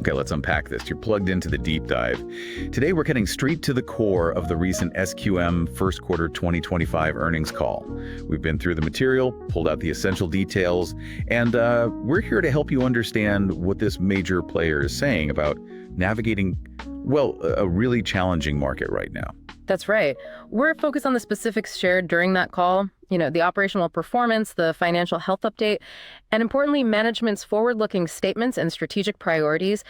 Okay, let's unpack this. You're plugged into the deep dive. Today, we're getting straight to the core of the recent SQM first quarter 2025 earnings call. We've been through the material, pulled out the essential details, and we're here to help you understand what this major player is saying about navigating, well, a really challenging market right now. That's right. We're focused on the specifics shared during that call, the operational performance, the financial health update, and importantly, management's forward-looking statements and strategic priorities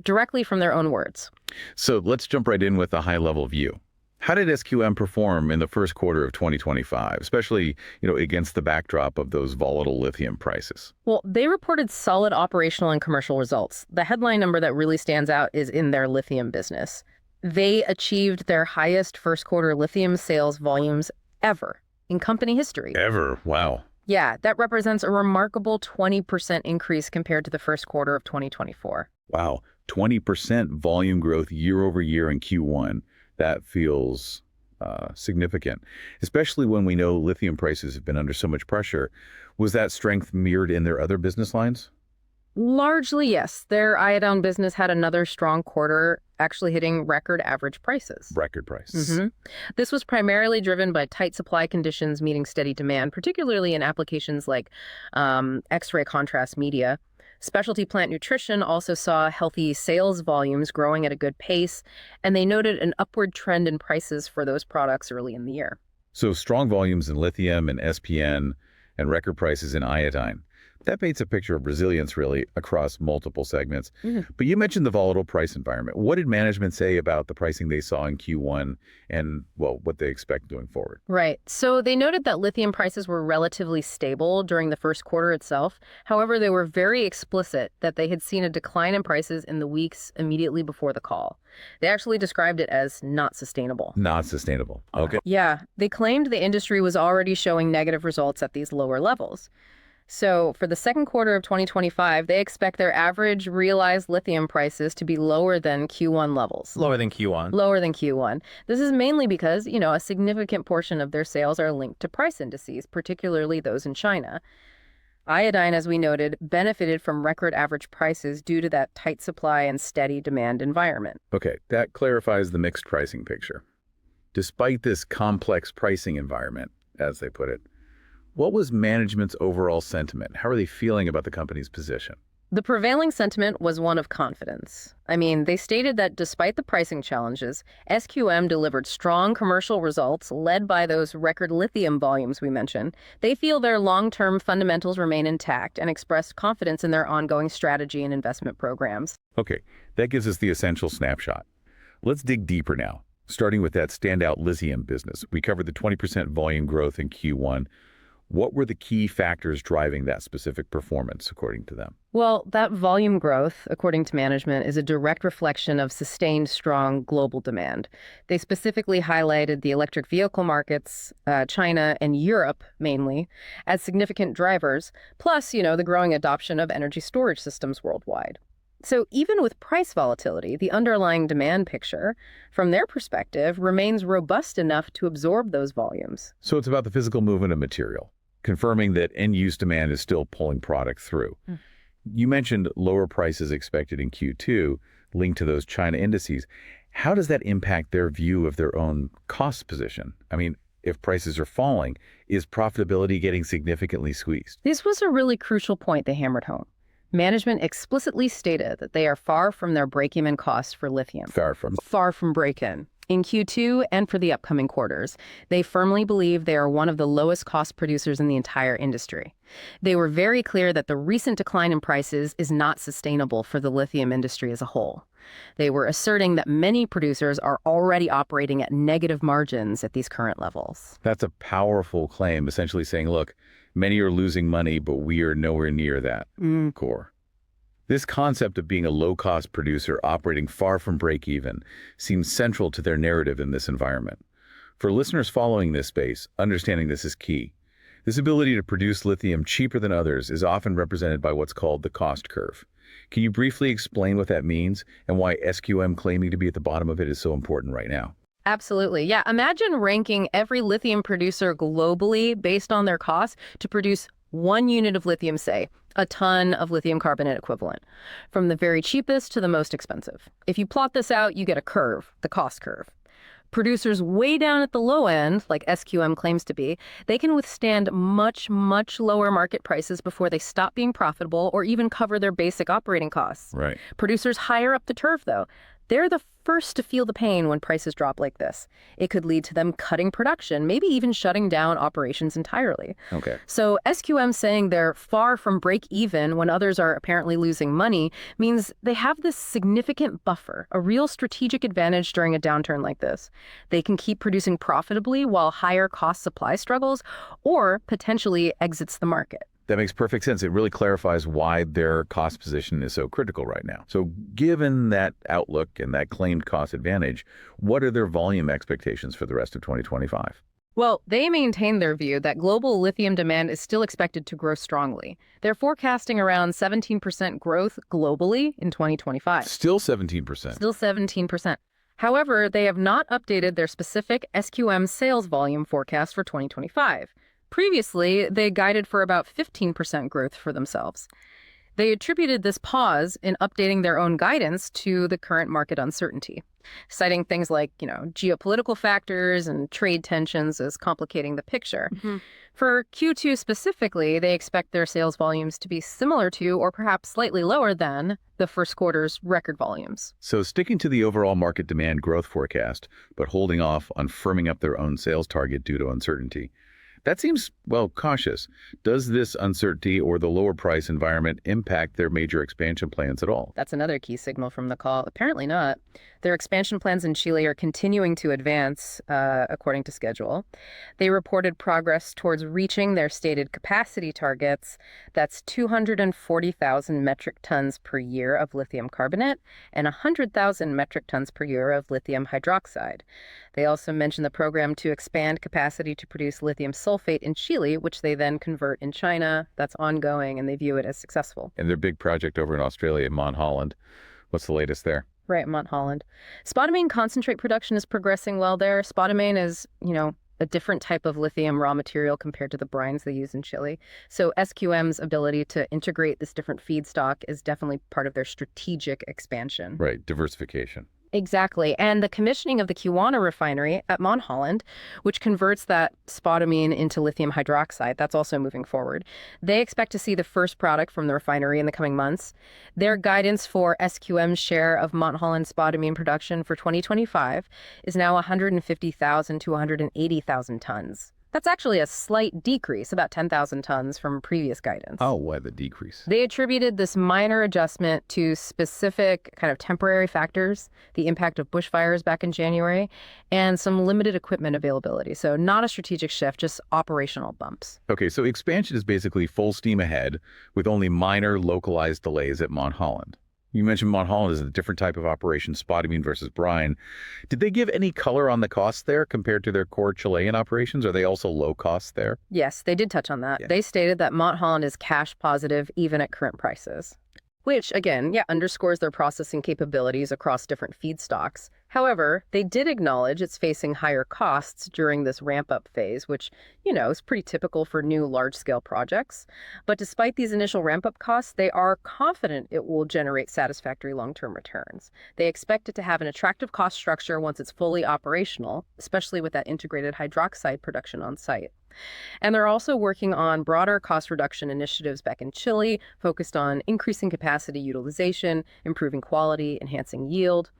directly from their own words. So let's jump right in with a high-level view. How did SQM perform in the first quarter of 2025, especially, against the backdrop of those volatile lithium prices? Well, they reported solid operational and commercial results. The headline number that really stands out is in their lithium business. They achieved their highest first quarter lithium sales volumes ever in company history. Ever? Wow. Yeah, that represents a remarkable 20% increase compared to the first quarter of 2024. Wow, 20% volume growth year over year in Q1. That feels significant, especially when we know lithium prices have been under so much pressure. Was that strength mirrored in their other business lines? Largely, yes. Their iodine business had another strong quarter, actually hitting record average prices. Record prices. This was primarily driven by tight supply conditions meeting steady demand, particularly in applications like X-ray contrast media. Specialty plant nutrition also saw healthy sales volumes growing at a good pace, and they noted an upward trend in prices for those products early in the year. So strong volumes in lithium and SPN and record prices in iodine. That paints a picture of resilience, really, across multiple segments. But you mentioned the volatile price environment. What did management say about the pricing they saw in Q1 and, well, what they expect going forward? Right. So they noted that lithium prices were relatively stable during the first quarter itself. However, they were very explicit that they had seen a decline in prices in the weeks immediately before the call. They actually described it as not sustainable. Not sustainable. Okay. Yeah. They claimed the industry was already showing negative results at these lower levels. So for the second quarter of 2025, they expect their average realized lithium prices to be lower than Q1 levels. Lower than Q1. Lower than Q1. This is mainly because, a significant portion of their sales are linked to price indices, particularly those in China. Iodine, as we noted, benefited from record average prices due to that tight supply and steady demand environment. Okay, that clarifies the mixed pricing picture. Despite this complex pricing environment, as they put it, what was management's overall sentiment? How are they feeling about the company's position? The prevailing sentiment was one of confidence. They stated that despite the pricing challenges, SQM delivered strong commercial results led by those record lithium volumes we mentioned. They feel their long-term fundamentals remain intact and expressed confidence in their ongoing strategy and investment programs. Okay, that gives us the essential snapshot. Let's dig deeper now, starting with that standout lithium business. We covered the 20% volume growth in Q1. What were the key factors driving that specific performance, according to them? Well, that volume growth, according to management, is a direct reflection of sustained strong global demand. They specifically highlighted the electric vehicle markets, China and Europe mainly, as significant drivers, plus, the growing adoption of energy storage systems worldwide. So even with price volatility, the underlying demand picture, from their perspective, remains robust enough to absorb those volumes. So it's about the physical movement of material, confirming that end-use demand is still pulling product through. You mentioned lower prices expected in Q2 linked to those China indices. How does that impact their view of their own cost position? If prices are falling, is profitability getting significantly squeezed? This was a really crucial point they hammered home. Management explicitly stated that they are far from their break-even costs for lithium. Far from break-in. In Q2 and for the upcoming quarters, they firmly believe they are one of the lowest cost producers in the entire industry. They were very clear that the recent decline in prices is not sustainable for the lithium industry as a whole. They were asserting that many producers are already operating at negative margins at these current levels. That's a powerful claim, essentially saying, look, many are losing money, but we are nowhere near that core. This concept of being a low-cost producer operating far from break-even seems central to their narrative in this environment. For listeners following this space, understanding this is key. This ability to produce lithium cheaper than others is often represented by what's called the cost curve. Can you briefly explain what that means and why SQM claiming to be at the bottom of it is so important right now? Absolutely. Yeah. Imagine ranking every lithium producer globally based on their costs to produce 1 unit of lithium, say, a ton of lithium carbonate equivalent, from the very cheapest to the most expensive. If you plot this out, you get a curve, the cost curve. Producers way down at the low end, like SQM claims to be, they can withstand much, much lower market prices before they stop being profitable or even cover their basic operating costs. Right. Producers higher up the turf, though, they're the first to feel the pain when prices drop like this. It could lead to them cutting production, maybe even shutting down operations entirely. Okay. So SQM saying they're far from break even when others are apparently losing money means they have this significant buffer, a real strategic advantage during a downturn like this. They can keep producing profitably while higher cost supply struggles or potentially exits the market. That makes perfect sense. It really clarifies why their cost position is so critical right now. So given that outlook and that claimed cost advantage, what are their volume expectations for the rest of 2025? Well, they maintain their view that global lithium demand is still expected to grow strongly. They're forecasting around 17% growth globally in 2025. Still 17%. Still 17%. However, they have not updated their specific SQM sales volume forecast for 2025. Previously, they guided for about 15% growth for themselves. They attributed this pause in updating their own guidance to the current market uncertainty, citing things like, geopolitical factors and trade tensions as complicating the picture. For Q2 specifically, they expect their sales volumes to be similar to or perhaps slightly lower than the first quarter's record volumes. So sticking to the overall market demand growth forecast, but holding off on firming up their own sales target due to uncertainty. That seems, cautious. Does this uncertainty or the lower price environment impact their major expansion plans at all? That's another key signal from the call. Apparently not. Their expansion plans in Chile are continuing to advance, according to schedule. They reported progress towards reaching their stated capacity targets. That's 240,000 metric tons per year of lithium carbonate and 100,000 metric tons per year of lithium hydroxide. They also mentioned the program to expand capacity to produce lithium sulfate in Chile, which they then convert in China. That's ongoing, and they view it as successful. And their big project over in Australia, Mon Holland. What's the latest there? Right, Mon Holland. Spodumene concentrate production is progressing well there. Spodumene is, a different type of lithium raw material compared to the brines they use in Chile. So SQM's ability to integrate this different feedstock is definitely part of their strategic expansion. Right, diversification. Exactly. And the commissioning of the Qwana refinery at Mon Holland, which converts that spodumene into lithium hydroxide, that's also moving forward. They expect to see the first product from the refinery in the coming months. Their guidance for SQM's share of Mon Holland spodumene production for 2025 is now 150,000 to 180,000 tons. That's actually a slight decrease, about 10,000 tons from previous guidance. Oh, why the decrease? They attributed this minor adjustment to specific kind of temporary factors, the impact of bushfires back in January, and some limited equipment availability. So not a strategic shift, just operational bumps. Okay, so expansion is basically full steam ahead with only minor localized delays at Mon Holland. You mentioned Mon Holland is a different type of operation, spodumene versus brine. Did they give any color on the costs there compared to their core Chilean operations? Are they also low cost there? Yes, they did touch on that. Yeah. They stated that Mon Holland is cash positive even at current prices, which, again, underscores their processing capabilities across different feedstocks. However, they did acknowledge it's facing higher costs during this ramp-up phase, which, is pretty typical for new large-scale projects. But despite these initial ramp-up costs, they are confident it will generate satisfactory long-term returns. They expect it to have an attractive cost structure once it's fully operational, especially with that integrated hydroxide production on site. And they're also working on broader cost reduction initiatives back in Chile, focused on increasing capacity utilization, improving quality, enhancing yield.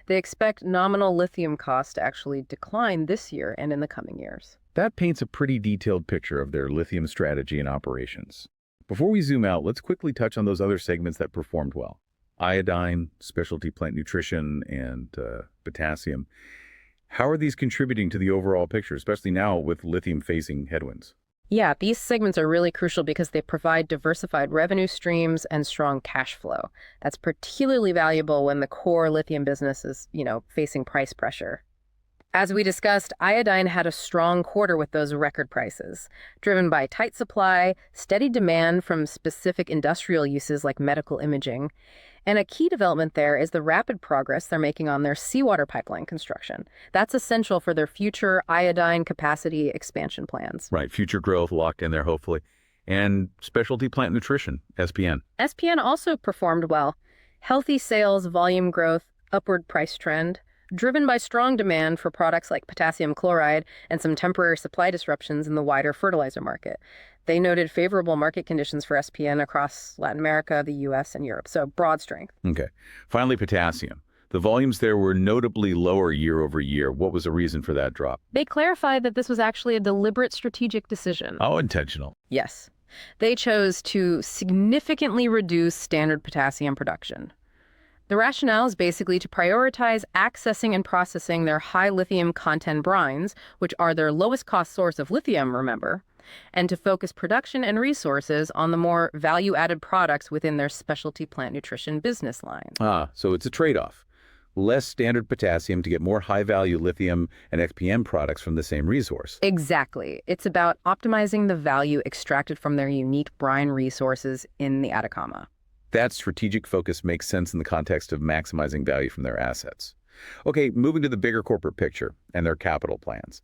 They expect nominal lithium costs to actually decline this year and in the coming years. That paints a pretty detailed picture of their lithium strategy and operations. Before we zoom out, let's quickly touch on those other segments that performed well. Iodine, specialty plant nutrition, and potassium. How are these contributing to the overall picture, especially now with lithium facing headwinds? Yeah, these segments are really crucial because they provide diversified revenue streams and strong cash flow. That's particularly valuable when the core lithium business is, facing price pressure. As we discussed, Iodine had a strong quarter with those record prices, driven by tight supply, steady demand from specific industrial uses like medical imaging. And a key development there is the rapid progress they're making on their seawater pipeline construction. That's essential for their future iodine capacity expansion plans. Right, future growth locked in there, hopefully. And specialty plant nutrition, SPN. SPN also performed well. Healthy sales, volume growth, upward price trend, driven by strong demand for products like potassium chloride and some temporary supply disruptions in the wider fertilizer market. They noted favorable market conditions for SPN across Latin America, the U.S., and Europe, so broad strength. Okay. Finally, potassium. The volumes there were notably lower year over year. What was the reason for that drop? They clarified that this was actually a deliberate strategic decision. Oh, intentional. Yes. They chose to significantly reduce standard potassium production. The rationale is basically to prioritize accessing and processing their high lithium content brines, which are their lowest cost source of lithium, remember, and to focus production and resources on the more value-added products within their specialty plant nutrition business line. So it's a trade-off. Less standard potassium to get more high-value lithium and XPM products from the same resource. Exactly. It's about optimizing the value extracted from their unique brine resources in the Atacama. That strategic focus makes sense in the context of maximizing value from their assets. Okay, moving to the bigger corporate picture and their capital plans.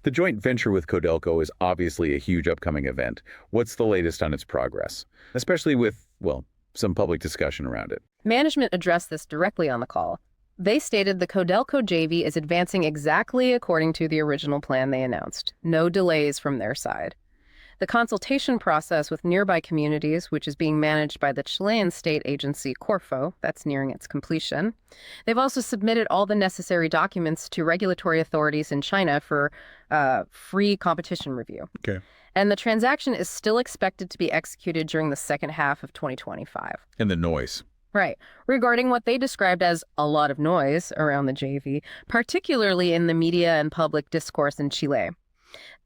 The joint venture with Codelco is obviously a huge upcoming event. What's the latest on its progress? Especially with, well, some public discussion around it. Management addressed this directly on the call. They stated the Codelco JV is advancing exactly according to the original plan they announced. No delays from their side. The consultation process with nearby communities, which is being managed by the Chilean state agency Corfo, that's nearing its completion. They've also submitted all the necessary documents to regulatory authorities in China for free competition review. Okay. And the transaction is still expected to be executed during the second half of 2025. And the noise. Right. Regarding what they described as a lot of noise around the JV, particularly in the media and public discourse in Chile.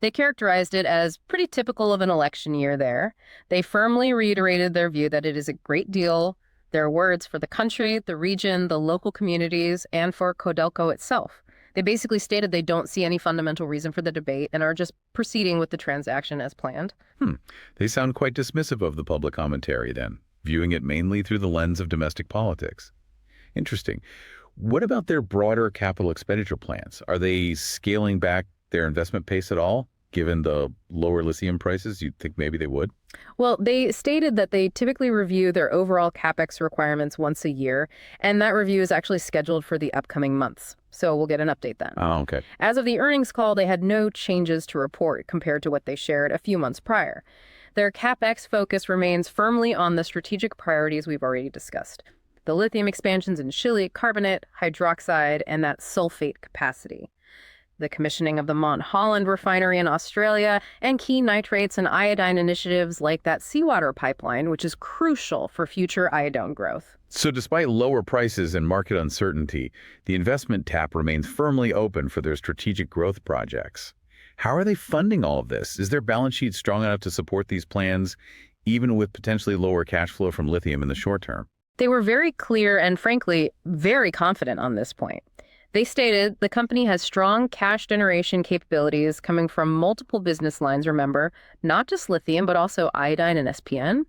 They characterized it as pretty typical of an election year there. They firmly reiterated their view that it is a great deal, their words, for the country, the region, the local communities, and for Codelco itself. They basically stated they don't see any fundamental reason for the debate and are just proceeding with the transaction as planned. They sound quite dismissive of the public commentary then, viewing it mainly through the lens of domestic politics. Interesting. What about their broader capital expenditure plans? Are they scaling back their investment pace at all, given the lower lithium prices? You'd think maybe they would? Well, they stated that they typically review their overall CapEx requirements once a year, and that review is actually scheduled for the upcoming months. So we'll get an update then. Oh, okay. As of the earnings call, they had no changes to report compared to what they shared a few months prior. Their CapEx focus remains firmly on the strategic priorities we've already discussed. The lithium expansions in Chile, carbonate, hydroxide, and that sulfate capacity. The commissioning of the Mon Holland refinery in Australia, and key nitrates and iodine initiatives like that seawater pipeline, which is crucial for future iodine growth. So despite lower prices and market uncertainty, the investment tap remains firmly open for their strategic growth projects. How are they funding all of this? Is their balance sheet strong enough to support these plans, even with potentially lower cash flow from lithium in the short term? They were very clear and, frankly, very confident on this point. They stated the company has strong cash generation capabilities coming from multiple business lines, remember, not just lithium, but also iodine and SPN,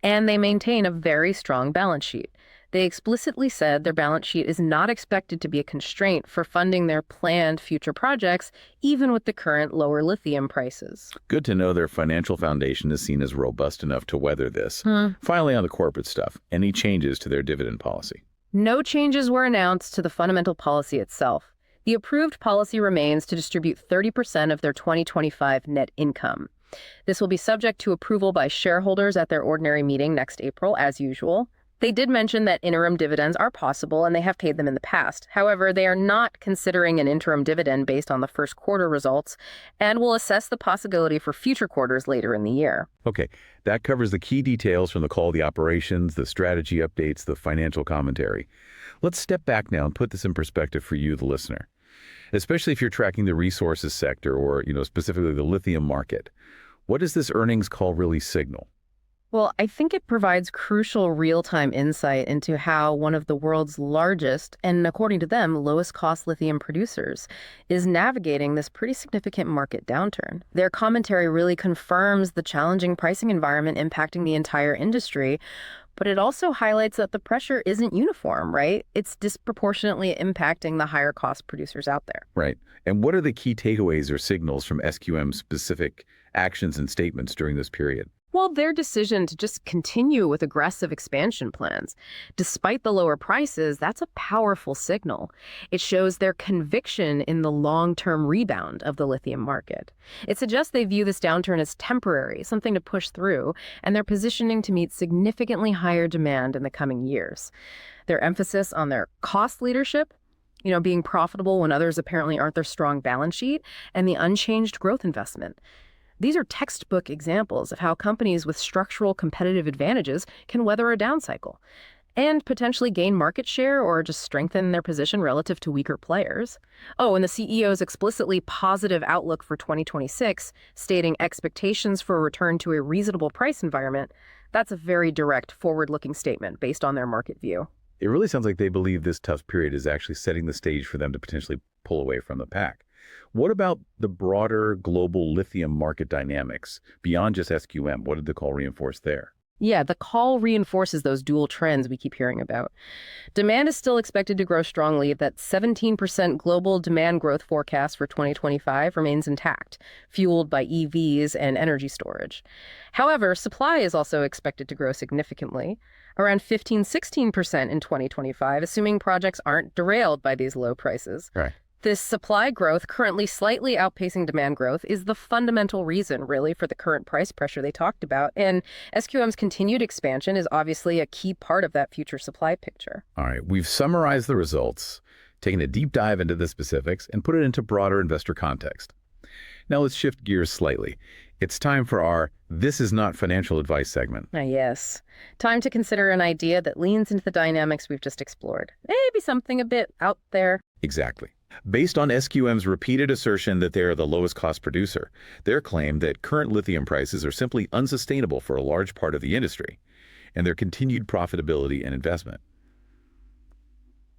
and they maintain a very strong balance sheet. They explicitly said their balance sheet is not expected to be a constraint for funding their planned future projects, even with the current lower lithium prices. Good to know their financial foundation is seen as robust enough to weather this. Finally, on the corporate stuff, any changes to their dividend policy? No changes were announced to the fundamental policy itself. The approved policy remains to distribute 30% of their 2025 net income. This will be subject to approval by shareholders at their ordinary meeting next April, as usual. They did mention that interim dividends are possible, and they have paid them in the past. However, they are not considering an interim dividend based on the first quarter results and will assess the possibility for future quarters later in the year. Okay, that covers the key details from the call to the operations, the strategy updates, the financial commentary. Let's step back now and put this in perspective for you, the listener, especially if you're tracking the resources sector or, specifically the lithium market. What does this earnings call really signal? Well, I think it provides crucial real-time insight into how one of the world's largest, and according to them, lowest cost lithium producers, is navigating this pretty significant market downturn. Their commentary really confirms the challenging pricing environment impacting the entire industry, but it also highlights that the pressure isn't uniform, right? It's disproportionately impacting the higher cost producers out there. Right. And what are the key takeaways or signals from SQM specific actions and statements during this period? Well, their decision to just continue with aggressive expansion plans, despite the lower prices, that's a powerful signal. It shows their conviction in the long-term rebound of the lithium market. It suggests they view this downturn as temporary, something to push through, and they're positioning to meet significantly higher demand in the coming years. Their emphasis on their cost leadership, being profitable when others apparently aren't their strong balance sheet, and the unchanged growth investment. These are textbook examples of how companies with structural competitive advantages can weather a down cycle and potentially gain market share or just strengthen their position relative to weaker players. Oh, and the CEO's explicitly positive outlook for 2026, stating expectations for a return to a reasonable price environment, that's a very direct, forward-looking statement based on their market view. It really sounds like they believe this tough period is actually setting the stage for them to potentially pull away from the pack. What about the broader global lithium market dynamics beyond just SQM? What did the call reinforce there? Yeah, the call reinforces those dual trends we keep hearing about. Demand is still expected to grow strongly. That 17% global demand growth forecast for 2025 remains intact, fueled by EVs and energy storage. However, supply is also expected to grow significantly, around 15-16% in 2025, assuming projects aren't derailed by these low prices. Right. This supply growth, currently slightly outpacing demand growth, is the fundamental reason, really, for the current price pressure they talked about. And SQM's continued expansion is obviously a key part of that future supply picture. All right, we've summarized the results, taken a deep dive into the specifics, and put it into broader investor context. Now let's shift gears slightly. It's time for our This Is Not Financial Advice segment. Yes. Time to consider an idea that leans into the dynamics we've just explored. Maybe something a bit out there. Exactly. Based on SQM's repeated assertion that they are the lowest cost producer, their claim that current lithium prices are simply unsustainable for a large part of the industry, and their continued profitability and investment.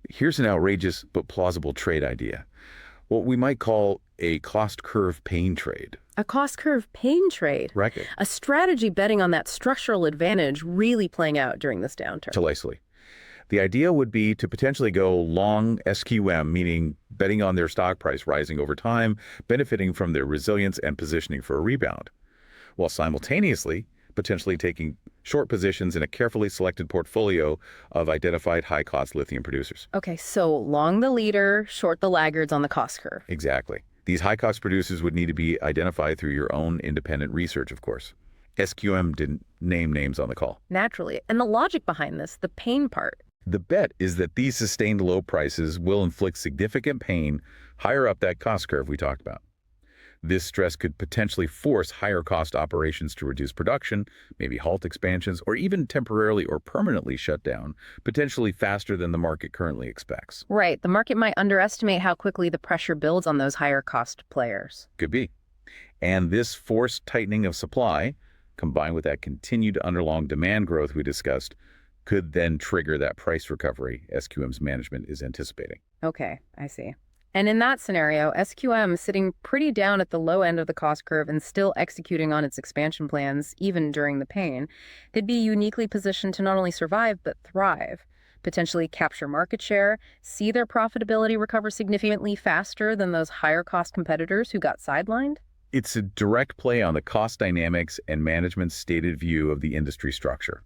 Here's an outrageous but plausible trade idea. What we might call a cost curve pain trade. A cost curve pain trade? Right. A strategy betting on that structural advantage really playing out during this downturn. Precisely. The idea would be to potentially go long SQM, meaning betting on their stock price rising over time, benefiting from their resilience and positioning for a rebound, while simultaneously potentially taking short positions in a carefully selected portfolio of identified high-cost lithium producers. Okay, so long the leader, short the laggards on the cost curve. Exactly. These high-cost producers would need to be identified through your own independent research, of course. SQM didn't name names on the call. Naturally. And the logic behind this, the pain part. The bet is that these sustained low prices will inflict significant pain higher up that cost curve we talked about. This stress could potentially force higher cost operations to reduce production, maybe halt expansions, or even temporarily or permanently shut down, potentially faster than the market currently expects. Right. The market might underestimate how quickly the pressure builds on those higher cost players. Could be. And this forced tightening of supply, combined with that continued underlying demand growth we discussed, could then trigger that price recovery SQM's management is anticipating. Okay, I see. And in that scenario, SQM is sitting pretty down at the low end of the cost curve and still executing on its expansion plans, even during the pain. They'd be uniquely positioned to not only survive, but thrive, potentially capture market share, see their profitability recover significantly faster than those higher cost competitors who got sidelined. It's a direct play on the cost dynamics and management's stated view of the industry structure,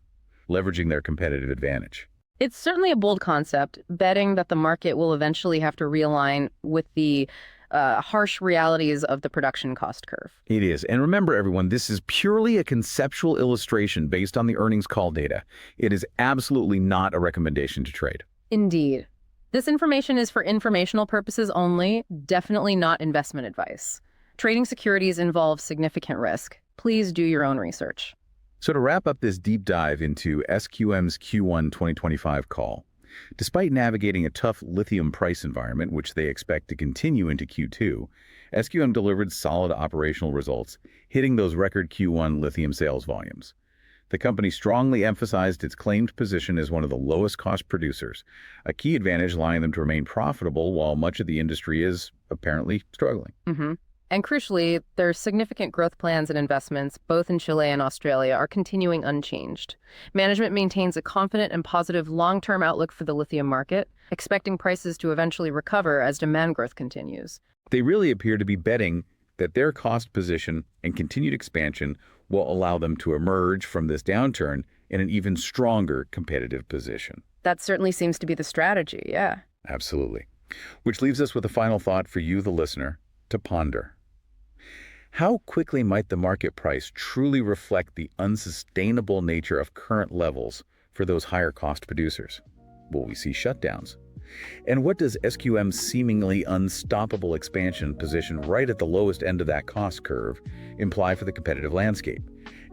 leveraging their competitive advantage. It's certainly a bold concept, betting that the market will eventually have to realign with the harsh realities of the production cost curve. It is. And remember, everyone, this is purely a conceptual illustration based on the earnings call data. It is absolutely not a recommendation to trade. Indeed. This information is for informational purposes only, definitely not investment advice. Trading securities involves significant risk. Please do your own research. So to wrap up this deep dive into SQM's Q1 2025 call, despite navigating a tough lithium price environment, which they expect to continue into Q2, SQM delivered solid operational results, hitting those record Q1 lithium sales volumes. The company strongly emphasized its claimed position as one of the lowest cost producers, a key advantage allowing them to remain profitable while much of the industry is apparently struggling. Mm-hmm. And crucially, their significant growth plans and investments, both in Chile and Australia, are continuing unchanged. Management maintains a confident and positive long-term outlook for the lithium market, expecting prices to eventually recover as demand growth continues. They really appear to be betting that their cost position and continued expansion will allow them to emerge from this downturn in an even stronger competitive position. That certainly seems to be the strategy, yeah. Absolutely. Which leaves us with a final thought for you, the listener, to ponder. How quickly might the market price truly reflect the unsustainable nature of current levels for those higher cost producers? Will we see shutdowns? And what does SQM's seemingly unstoppable expansion position right at the lowest end of that cost curve imply for the competitive landscape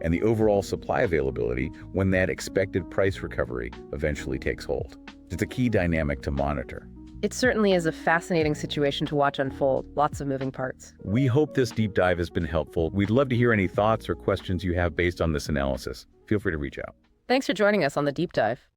and the overall supply availability when that expected price recovery eventually takes hold? It's a key dynamic to monitor. It certainly is a fascinating situation to watch unfold. Lots of moving parts. We hope this deep dive has been helpful. We'd love to hear any thoughts or questions you have based on this analysis. Feel free to reach out. Thanks for joining us on the Deep Dive.